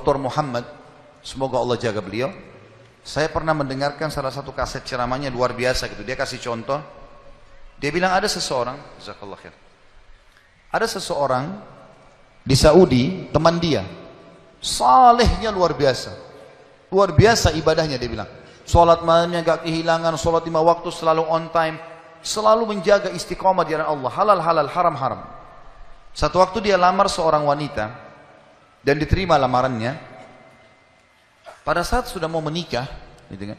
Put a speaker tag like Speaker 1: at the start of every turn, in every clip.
Speaker 1: Dr. Muhammad, semoga Allah jaga beliau. Saya pernah mendengarkan salah satu kaset ceramahnya luar biasa gitu. Dia kasih contoh. Dia bilang ada seseorang, jazakallah khair. Ada seseorang di Saudi, teman dia. Salehnya luar biasa. Luar biasa ibadahnya dia bilang. Salat malamnya gak kehilangan, salat 5 waktu selalu on time, selalu menjaga istiqomah di jalan Allah, halal halal, haram haram. Satu waktu dia lamar seorang wanita dan diterima lamarannya. Pada saat sudah mau menikah, gitu kan,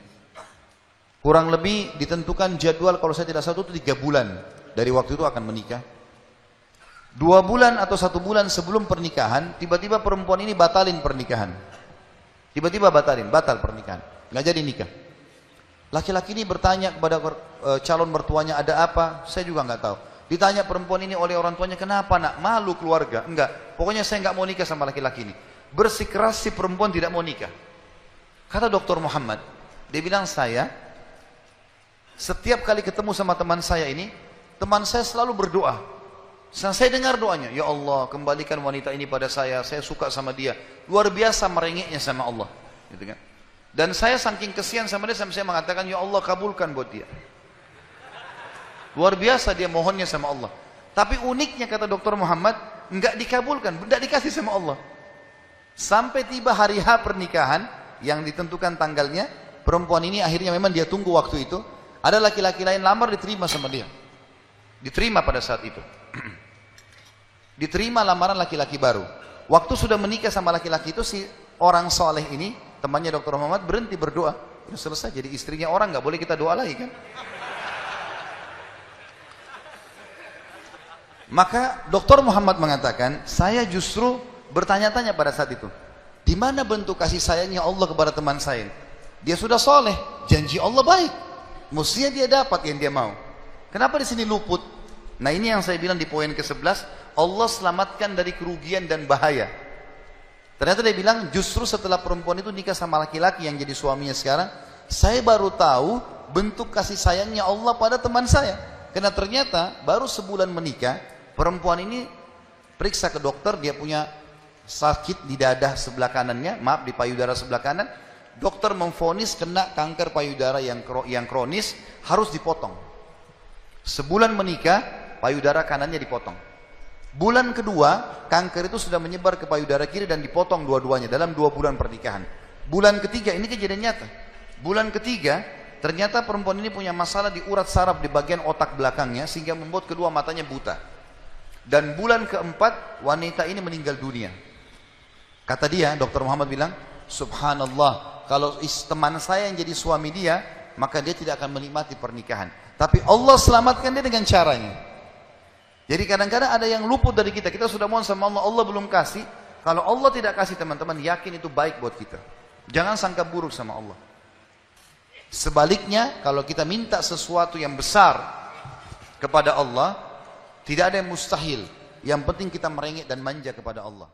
Speaker 1: kurang lebih ditentukan jadwal kalau saya tidak salah itu 3 bulan dari waktu itu akan menikah. 2 bulan atau 1 bulan sebelum pernikahan, tiba-tiba perempuan ini batalin pernikahan. Tiba-tiba batal pernikahan, nggak jadi nikah. Laki-laki ini bertanya kepada calon mertuanya, ada apa? Saya juga nggak tahu. Ditanya perempuan ini oleh orang tuanya, kenapa nak? Malu keluarga? Enggak, pokoknya saya nggak mau nikah sama laki-laki ini. Bersikeras si perempuan tidak mau nikah. Kata Dr. Muhammad, dia bilang saya setiap kali ketemu sama teman saya ini, teman saya selalu berdoa. Saya dengar doanya, ya Allah kembalikan wanita ini pada saya suka sama dia. Luar biasa merengeknya sama Allah, gitu kan. Dan saya saking kesian sama dia sampai saya mengatakan, ya Allah kabulkan buat dia. Luar biasa dia mohonnya sama Allah. Tapi uniknya kata Dr. Muhammad, enggak dikabulkan, enggak dikasih sama Allah. Sampai tiba hari H pernikahan yang ditentukan tanggalnya, perempuan ini akhirnya memang dia tunggu waktu itu. Ada laki-laki lain lamar, diterima sama dia. Diterima pada saat itu. Diterima lamaran laki-laki baru. Waktu sudah menikah sama laki-laki itu, si orang soleh ini, temannya Dr. Muhammad berhenti berdoa. Udah selesai, jadi istrinya orang, nggak boleh kita doa lagi kan? Maka Dr. Muhammad mengatakan, saya justru bertanya-tanya pada saat itu, di mana bentuk kasih sayangnya Allah kepada teman saya? Dia sudah soleh, janji Allah baik, mestinya dia dapat yang dia mau. Kenapa di sini luput? Nah ini yang saya bilang di poin ke-11, Allah selamatkan dari kerugian dan bahaya. Ternyata dia bilang justru setelah perempuan itu nikah sama laki-laki yang jadi suaminya sekarang, saya baru tahu bentuk kasih sayangnya Allah pada teman saya. Karena ternyata baru sebulan menikah, perempuan ini periksa ke dokter, dia punya sakit di dada sebelah kanannya, maaf di payudara sebelah kanan. Dokter memvonis kena kanker payudara yang kronis, harus dipotong. Sebulan menikah, payudara kanannya dipotong. Bulan kedua, kanker itu sudah menyebar ke payudara kiri dan dipotong dua-duanya dalam 2 bulan pernikahan. Bulan ketiga, ini kejadian nyata. Bulan ketiga, ternyata perempuan ini punya masalah di urat saraf di bagian otak belakangnya sehingga membuat kedua matanya buta. Dan bulan keempat, wanita ini meninggal dunia. Kata dia, Dr. Muhammad bilang, subhanallah, kalau teman saya yang jadi suami dia, maka dia tidak akan menikmati pernikahan. Tapi Allah selamatkan dia dengan caranya. Jadi kadang-kadang ada yang luput dari kita. Kita sudah mohon sama Allah, Allah belum kasih. Kalau Allah tidak kasih, teman-teman yakin itu baik buat kita. Jangan sangka buruk sama Allah. Sebaliknya, kalau kita minta sesuatu yang besar kepada Allah, tidak ada yang mustahil. Yang penting kita merengek dan manja kepada Allah.